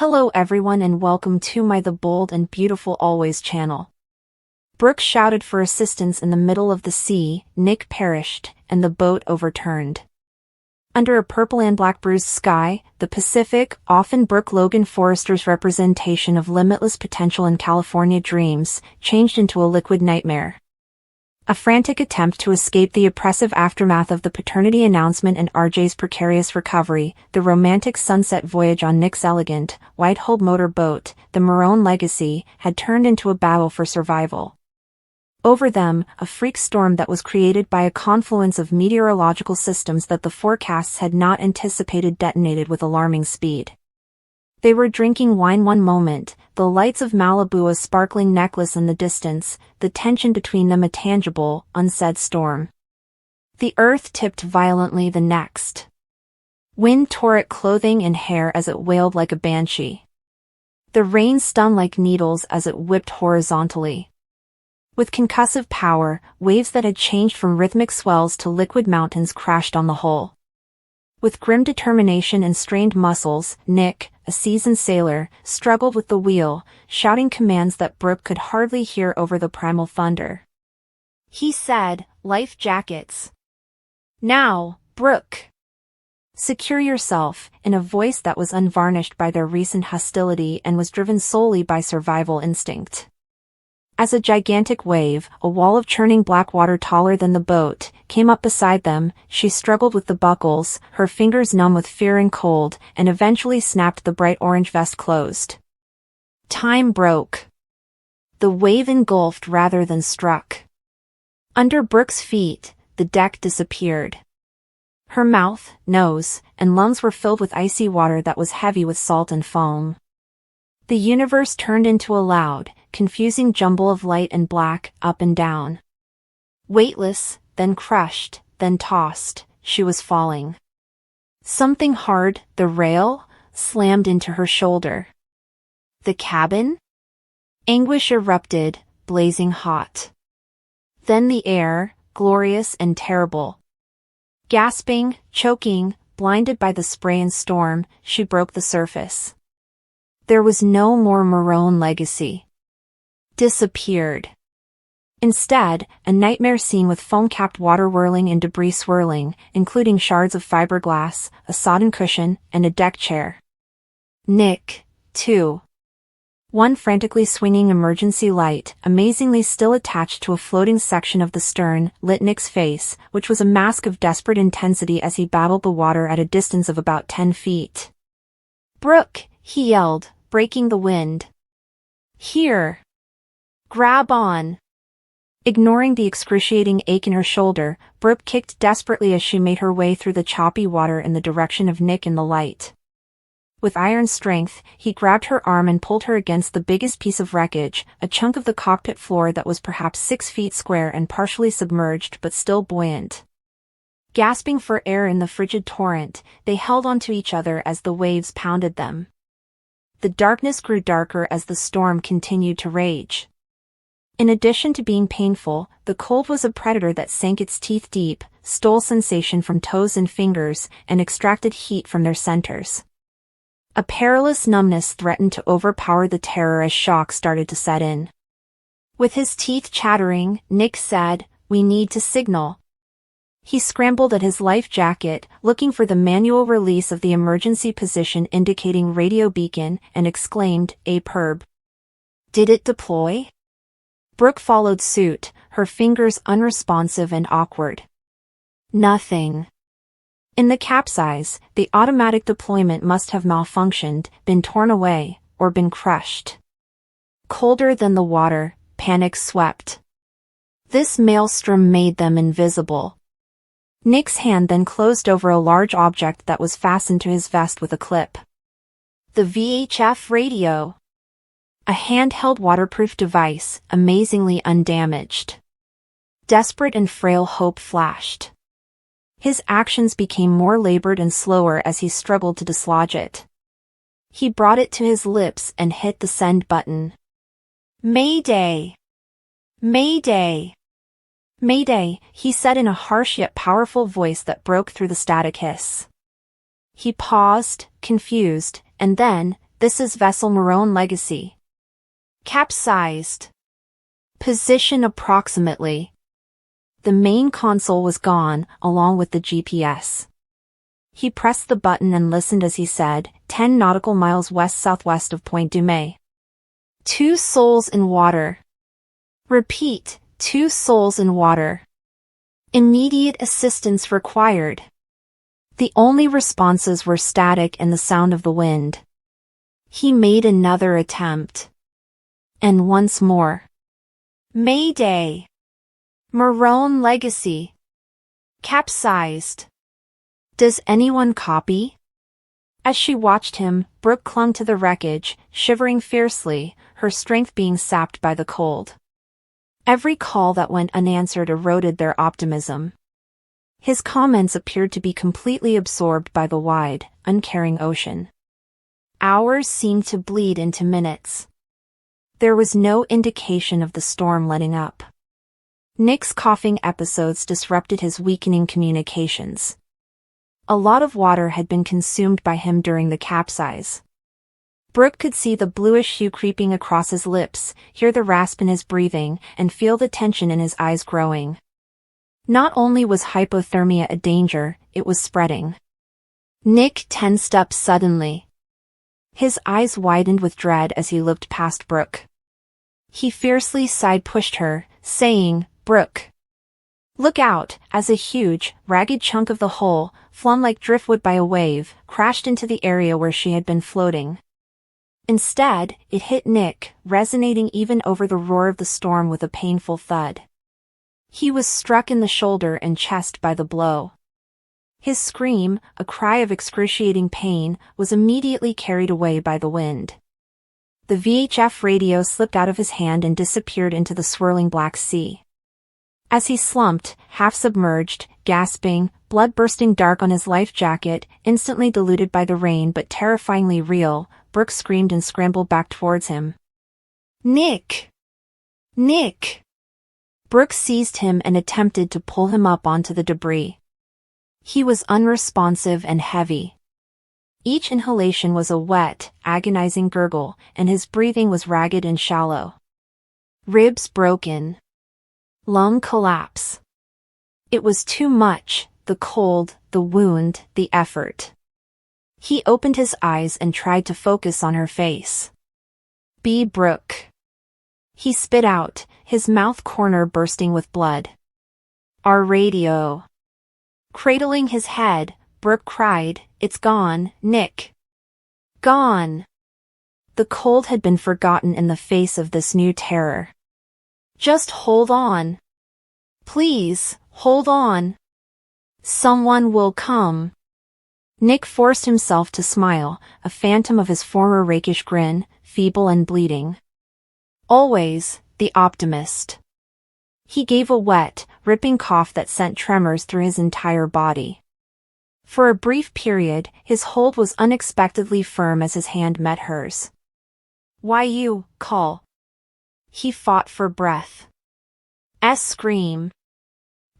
Hello everyone and welcome to my The Bold and Beautiful Always channel. Brooke shouted for assistance in the middle of the sea, Nick perished, and the boat overturned. Under a purple and black bruised sky, the Pacific, often Brooke Logan Forrester's representation of limitless potential in California dreams, changed into a liquid nightmare. A frantic attempt to escape the oppressive aftermath of the paternity announcement and RJ's precarious recovery, the romantic sunset voyage on Nick's elegant, white-hulled motorboat, the Marone Legacy, had turned into a battle for survival. Over them, a freak storm that was created by a confluence of meteorological systems that the forecasts had not anticipated detonated with alarming speed. They were drinking wine one moment, the lights of Malibu a sparkling necklace in the distance, the tension between them a tangible, unsaid storm. The earth tipped violently the next. Wind tore at clothing and hair as it wailed like a banshee. The rain stung like needles as it whipped horizontally. With concussive power, waves that had changed from rhythmic swells to liquid mountains crashed on the hull. With grim determination and strained muscles, Nick, a seasoned sailor, struggled with the wheel, shouting commands that Brooke could hardly hear over the primal thunder. He said, "Life jackets. Now, Brooke. Secure yourself," in a voice that was unvarnished by their recent hostility and was driven solely by survival instinct. As a gigantic wave, a wall of churning black water taller than the boat, came up beside them, she struggled with the buckles, her fingers numb with fear and cold, and eventually snapped the bright orange vest closed. Time broke. The wave engulfed rather than struck. Under Brooke's feet, the deck disappeared. Her mouth, nose, and lungs were filled with icy water that was heavy with salt and foam. The universe turned into a loud, confusing jumble of light and black, up and down. Weightless, then crushed, then tossed, she was falling. Something hard, the rail, slammed into her shoulder. The cabin? Anguish erupted, blazing hot. Then the air, glorious and terrible. Gasping, choking, blinded by the spray and storm, she broke the surface. There was no more Marone Legacy. Disappeared. Instead, a nightmare scene with foam-capped water whirling and debris swirling, including shards of fiberglass, a sodden cushion, and a deck chair. Nick, too. One frantically swinging emergency light, amazingly still attached to a floating section of the stern, lit Nick's face, which was a mask of desperate intensity as he battled the water at a distance of about 10 feet. "Brooke," he yelled, breaking the wind. "Here. Grab on." Ignoring the excruciating ache in her shoulder, Brooke kicked desperately as she made her way through the choppy water in the direction of Nick in the light. With iron strength, he grabbed her arm and pulled her against the biggest piece of wreckage, a chunk of the cockpit floor that was perhaps 6 feet square and partially submerged but still buoyant. Gasping for air in the frigid torrent, they held onto each other as the waves pounded them. The darkness grew darker as the storm continued to rage. In addition to being painful, the cold was a predator that sank its teeth deep, stole sensation from toes and fingers, and extracted heat from their centers. A perilous numbness threatened to overpower the terror as shock started to set in. With his teeth chattering, Nick said, "We need to signal." He scrambled at his life jacket, looking for the manual release of the emergency position indicating radio beacon, and exclaimed, "Perb. Did it deploy?" Brooke followed suit, her fingers unresponsive and awkward. Nothing. In the capsize, the automatic deployment must have malfunctioned, been torn away, or been crushed. Colder than the water, panic swept. This maelstrom made them invisible. Nick's hand then closed over a large object that was fastened to his vest with a clip. The VHF radio. A handheld waterproof device, amazingly undamaged. Desperate and frail hope flashed. His actions became more labored and slower as he struggled to dislodge it. He brought it to his lips and hit the send button. "Mayday! Mayday! Mayday," he said in a harsh yet powerful voice that broke through the static hiss. He paused, confused, and then, This is vessel Maroon Legacy. Capsized. Position approximately. The main console was gone, along with the GPS. He pressed the button and listened as he said, 10 nautical miles west-southwest of Point Dumais. 2 souls in water. Repeat, 2 souls in water. Immediate assistance required. The only responses were static and the sound of the wind. He made another attempt. And once more. Mayday. Maroon Legacy. Capsized. Does anyone copy? As she watched him, Brooke clung to the wreckage, shivering fiercely, her strength being sapped by the cold. Every call that went unanswered eroded their optimism. His comments appeared to be completely absorbed by the wide, uncaring ocean. Hours seemed to bleed into minutes. There was no indication of the storm letting up. Nick's coughing episodes disrupted his weakening communications. A lot of water had been consumed by him during the capsize. Brooke could see the bluish hue creeping across his lips, hear the rasp in his breathing, and feel the tension in his eyes growing. Not only was hypothermia a danger, it was spreading. Nick tensed up suddenly. His eyes widened with dread as he looked past Brooke. He fiercely side-pushed her, saying, "Brooke, look out," as a huge, ragged chunk of the hull, flung like driftwood by a wave, crashed into the area where she had been floating. Instead, it hit Nick, resonating even over the roar of the storm with a painful thud. He was struck in the shoulder and chest by the blow. His scream, a cry of excruciating pain, was immediately carried away by the wind. The VHF radio slipped out of his hand and disappeared into the swirling Black Sea. As he slumped, half-submerged, gasping, blood bursting dark on his life jacket, instantly diluted by the rain but terrifyingly real, Brooke screamed and scrambled back towards him. "Nick! Nick!" Brooke seized him and attempted to pull him up onto the debris. He was unresponsive and heavy. Each inhalation was a wet, agonizing gurgle, and his breathing was ragged and shallow. Ribs broken. Lung collapse. It was too much, the cold, the wound, the effort. He opened his eyes and tried to focus on her face. "Be Brooke." He spit out, his mouth corner bursting with blood. "Our radio." Cradling his head, Brooke cried, "It's gone, Nick. Gone." The cold had been forgotten in the face of this new terror. "Just hold on. Please, hold on. Someone will come." Nick forced himself to smile, a phantom of his former rakish grin, feeble and bleeding. Always, the optimist. He gave a wet, ripping cough that sent tremors through his entire body. For a brief period, his hold was unexpectedly firm as his hand met hers. "Why you, call?" He fought for breath. Scream.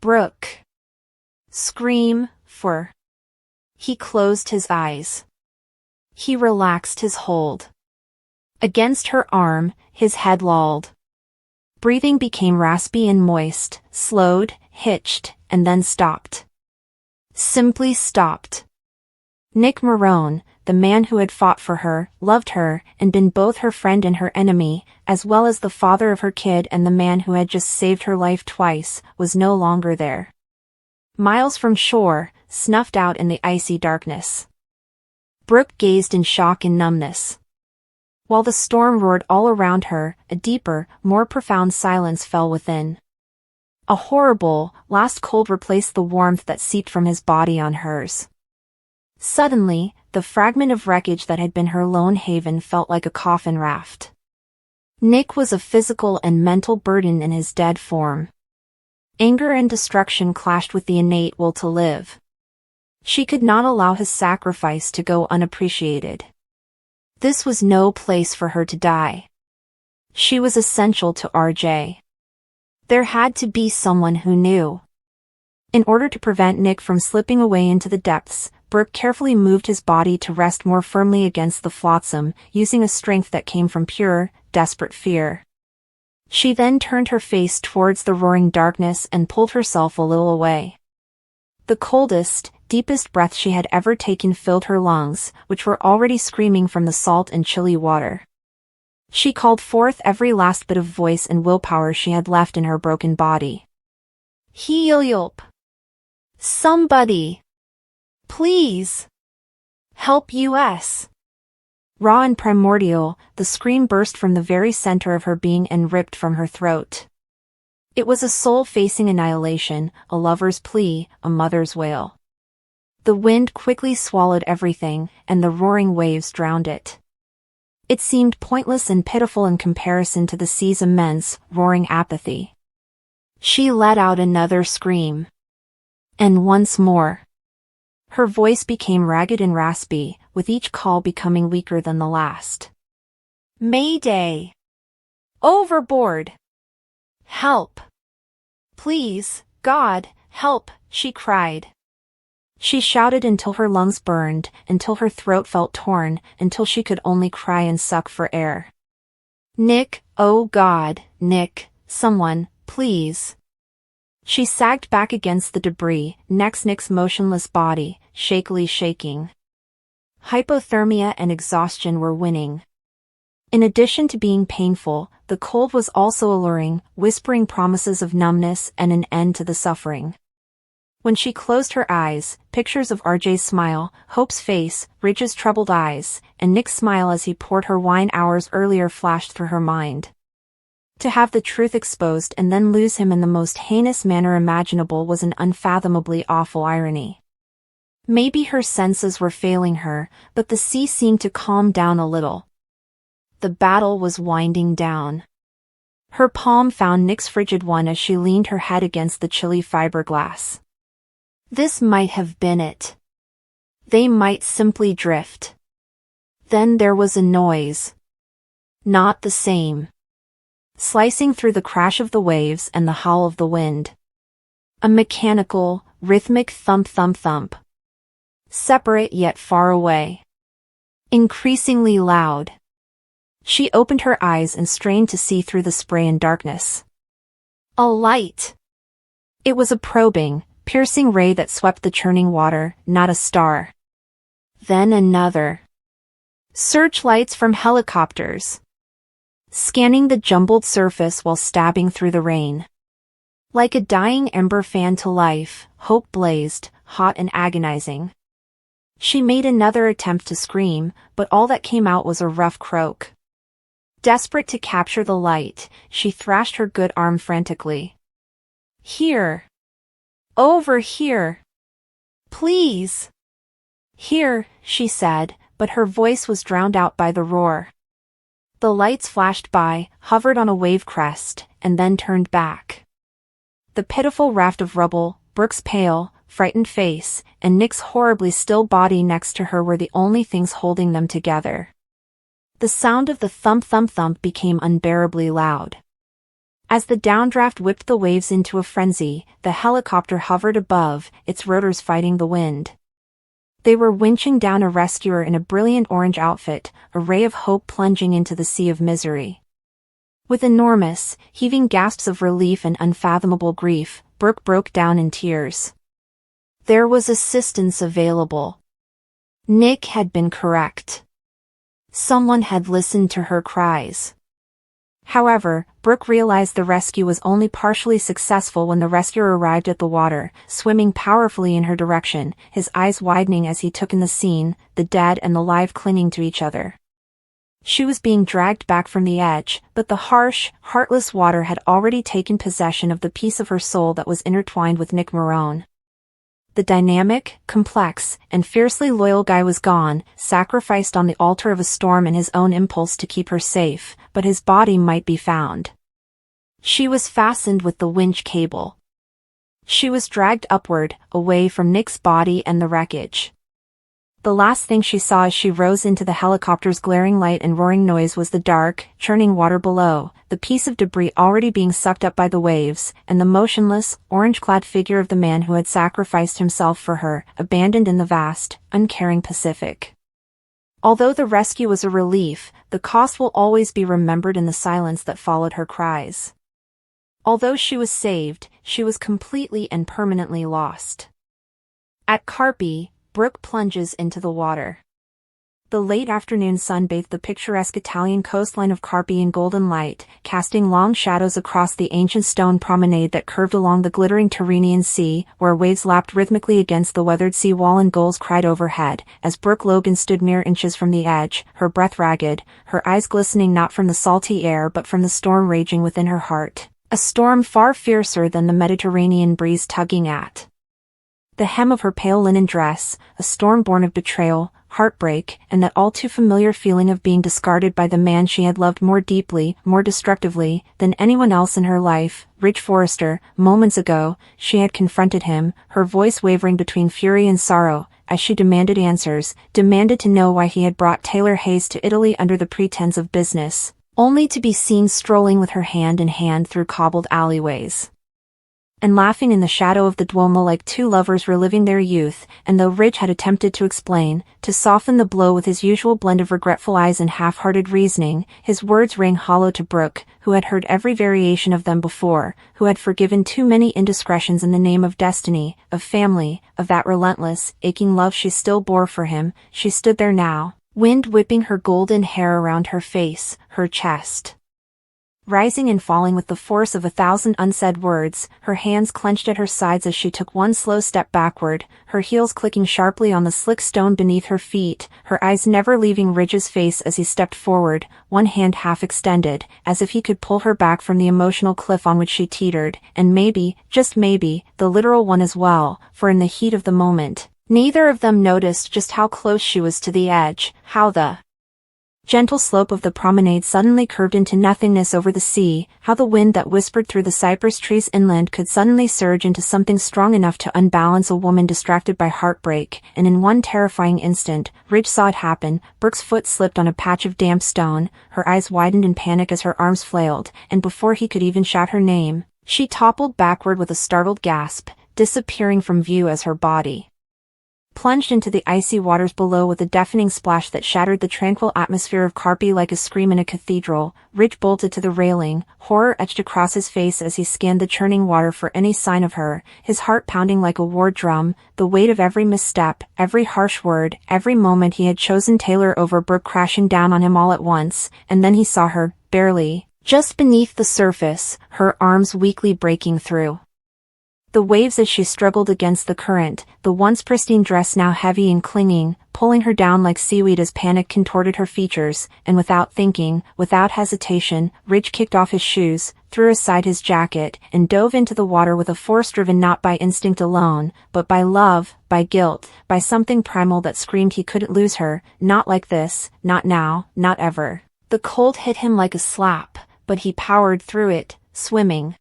"Brooke. Scream, for." He closed his eyes. He relaxed his hold. Against her arm, his head lolled. Breathing became raspy and moist, slowed, hitched, and then stopped. Simply stopped. Nick Maroon, the man who had fought for her, loved her, and been both her friend and her enemy, as well as the father of her kid and the man who had just saved her life twice, was no longer there. Miles from shore, snuffed out in the icy darkness. Brooke gazed in shock and numbness. While the storm roared all around her, a deeper, more profound silence fell within. A horrible, last cold replaced the warmth that seeped from his body on hers. Suddenly, the fragment of wreckage that had been her lone haven felt like a coffin raft. Nick was a physical and mental burden in his dead form. Anger and destruction clashed with the innate will to live. She could not allow his sacrifice to go unappreciated. This was no place for her to die. She was essential to RJ. There had to be someone who knew. In order to prevent Nick from slipping away into the depths, Brooke carefully moved his body to rest more firmly against the flotsam, using a strength that came from pure, desperate fear. She then turned her face towards the roaring darkness and pulled herself a little away. The coldest, deepest breath she had ever taken filled her lungs, which were already screaming from the salt and chilly water. She called forth every last bit of voice and willpower she had left in her broken body. Help! Somebody! Please! Help us! Raw and primordial, the scream burst from the very center of her being and ripped from her throat. It was a soul facing annihilation, a lover's plea, a mother's wail. The wind quickly swallowed everything, and the roaring waves drowned it. It seemed pointless and pitiful in comparison to the sea's immense, roaring apathy. She let out another scream. And once more. Her voice became ragged and raspy, with each call becoming weaker than the last. Mayday! Overboard! Help! Please, God, help, she cried. She shouted until her lungs burned, until her throat felt torn, until she could only cry and suck for air. Nick, oh God, Nick, someone, please. She sagged back against the debris, next Nick's motionless body, shakily shaking. Hypothermia and exhaustion were winning. In addition to being painful, the cold was also alluring, whispering promises of numbness and an end to the suffering. When she closed her eyes, pictures of RJ's smile, Hope's face, Ridge's troubled eyes, and Nick's smile as he poured her wine hours earlier flashed through her mind. To have the truth exposed and then lose him in the most heinous manner imaginable was an unfathomably awful irony. Maybe her senses were failing her, but the sea seemed to calm down a little. The battle was winding down. Her palm found Nick's frigid one as she leaned her head against the chilly fiberglass. This might have been it. They might simply drift. Then there was a noise. Not the same. Slicing through the crash of the waves and the howl of the wind. A mechanical, rhythmic thump-thump-thump. Separate yet far away. Increasingly loud. She opened her eyes and strained to see through the spray and darkness. A light. It was a probing, piercing ray that swept the churning water, not a star. Then another. Searchlights from helicopters. Scanning the jumbled surface while stabbing through the rain. Like a dying ember fanned to life, hope blazed, hot and agonizing. She made another attempt to scream, but all that came out was a rough croak. Desperate to capture the light, she thrashed her good arm frantically. Here. Over here. Please. Here, she said, but her voice was drowned out by the roar. The lights flashed by, hovered on a wave crest, and then turned back. The pitiful raft of rubble, Brooke's pale, frightened face, and Nick's horribly still body next to her were the only things holding them together. The sound of the thump-thump-thump became unbearably loud. As the downdraft whipped the waves into a frenzy, the helicopter hovered above, its rotors fighting the wind. They were winching down a rescuer in a brilliant orange outfit, a ray of hope plunging into the sea of misery. With enormous, heaving gasps of relief and unfathomable grief, Brooke broke down in tears. There was assistance available. Nick had been correct. Someone had listened to her cries. However, Brooke realized the rescue was only partially successful when the rescuer arrived at the water, swimming powerfully in her direction, his eyes widening as he took in the scene, the dead and the live clinging to each other. She was being dragged back from the edge, but the harsh, heartless water had already taken possession of the piece of her soul that was intertwined with Nick Marone. The dynamic, complex, and fiercely loyal guy was gone, sacrificed on the altar of a storm and his own impulse to keep her safe, but his body might be found. She was fastened with the winch cable. She was dragged upward, away from Nick's body and the wreckage. The last thing she saw as she rose into the helicopter's glaring light and roaring noise was the dark, churning water below, the piece of debris already being sucked up by the waves, and the motionless, orange-clad figure of the man who had sacrificed himself for her, abandoned in the vast, uncaring Pacific. Although the rescue was a relief, the cost will always be remembered in the silence that followed her cries. Although she was saved, she was completely and permanently lost. At Carpi, Brooke plunges into the water. The late afternoon sun bathed the picturesque Italian coastline of Carpi in golden light, casting long shadows across the ancient stone promenade that curved along the glittering Tyrrhenian Sea, where waves lapped rhythmically against the weathered sea wall and gulls cried overhead, as Brooke Logan stood mere inches from the edge, her breath ragged, her eyes glistening not from the salty air but from the storm raging within her heart, a storm far fiercer than the Mediterranean breeze tugging at the hem of her pale linen dress, a storm born of betrayal, heartbreak, and that all too familiar feeling of being discarded by the man she had loved more deeply, more destructively, than anyone else in her life, Ridge Forrester. Moments ago, she had confronted him, her voice wavering between fury and sorrow, as she demanded answers, demanded to know why he had brought Taylor Hayes to Italy under the pretense of business, only to be seen strolling with her hand in hand through cobbled alleyways and laughing in the shadow of the Duomo like two lovers reliving their youth. And though Ridge had attempted to explain, to soften the blow with his usual blend of regretful eyes and half-hearted reasoning, his words rang hollow to Brooke, who had heard every variation of them before, who had forgiven too many indiscretions in the name of destiny, of family, of that relentless, aching love she still bore for him. She stood there now, wind whipping her golden hair around her face, her chest rising and falling with the force of 1,000 unsaid words, her hands clenched at her sides as she took one slow step backward, her heels clicking sharply on the slick stone beneath her feet, her eyes never leaving Ridge's face as he stepped forward, one hand half extended, as if he could pull her back from the emotional cliff on which she teetered, and maybe, just maybe, the literal one as well, for in the heat of the moment, neither of them noticed just how close she was to the edge, how the gentle slope of the promenade suddenly curved into nothingness over the sea, how the wind that whispered through the cypress trees inland could suddenly surge into something strong enough to unbalance a woman distracted by heartbreak, and in one terrifying instant, Ridge saw it happen. Brooke's foot slipped on a patch of damp stone, her eyes widened in panic as her arms flailed, and before he could even shout her name, she toppled backward with a startled gasp, disappearing from view as her body plunged into the icy waters below with a deafening splash that shattered the tranquil atmosphere of Carpi like a scream in a cathedral. Ridge bolted to the railing, horror etched across his face as he scanned the churning water for any sign of her, his heart pounding like a war drum, the weight of every misstep, every harsh word, every moment he had chosen Taylor over Brooke crashing down on him all at once. And then he saw her, barely, just beneath the surface, her arms weakly breaking through the waves as she struggled against the current, the once pristine dress now heavy and clinging, pulling her down like seaweed as panic contorted her features, and without thinking, without hesitation, Ridge kicked off his shoes, threw aside his jacket, and dove into the water with a force driven not by instinct alone, but by love, by guilt, by something primal that screamed he couldn't lose her, not like this, not now, not ever. The cold hit him like a slap, but he powered through it, swimming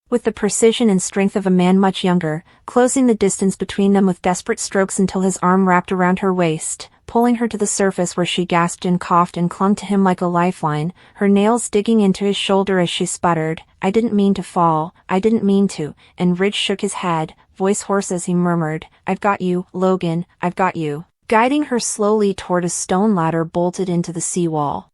with the precision and strength of a man much younger, closing the distance between them with desperate strokes until his arm wrapped around her waist, pulling her to the surface where she gasped and coughed and clung to him like a lifeline, her nails digging into his shoulder as she sputtered, "I didn't mean to fall, I didn't mean to," and Ridge shook his head, voice hoarse as he murmured, "I've got you, Logan, I've got you," guiding her slowly toward a stone ladder bolted into the seawall.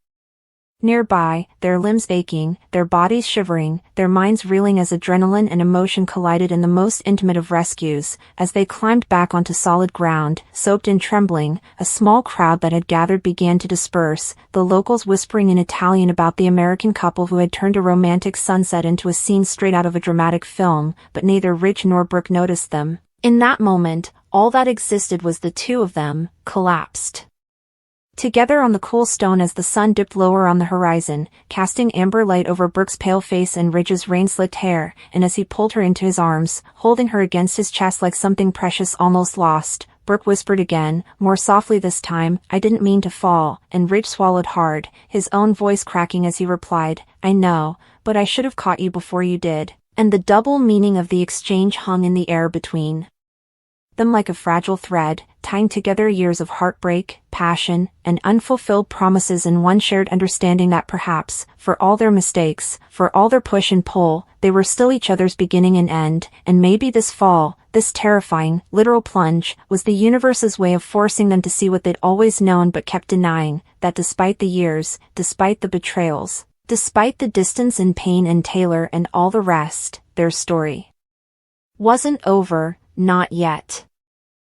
Nearby, their limbs aching, their bodies shivering, their minds reeling as adrenaline and emotion collided in the most intimate of rescues, as they climbed back onto solid ground, soaked and trembling, a small crowd that had gathered began to disperse, the locals whispering in Italian about the American couple who had turned a romantic sunset into a scene straight out of a dramatic film, but neither Ridge nor Brooke noticed them. In that moment, all that existed was the two of them, collapsed together on the cool stone as the sun dipped lower on the horizon, casting amber light over Brooke's pale face and Ridge's rain-slicked hair, and as he pulled her into his arms, holding her against his chest like something precious almost lost, Brooke whispered again, more softly this time, "I didn't mean to fall," and Ridge swallowed hard, his own voice cracking as he replied, "I know, but I should have caught you before you did," and the double meaning of the exchange hung in the air between them like a fragile thread, tying together years of heartbreak, passion, and unfulfilled promises in one shared understanding that perhaps, for all their mistakes, for all their push and pull, they were still each other's beginning and end, and maybe this fall, this terrifying, literal plunge, was the universe's way of forcing them to see what they'd always known but kept denying, that despite the years, despite the betrayals, despite the distance and pain and Taylor and all the rest, their story wasn't over, not yet.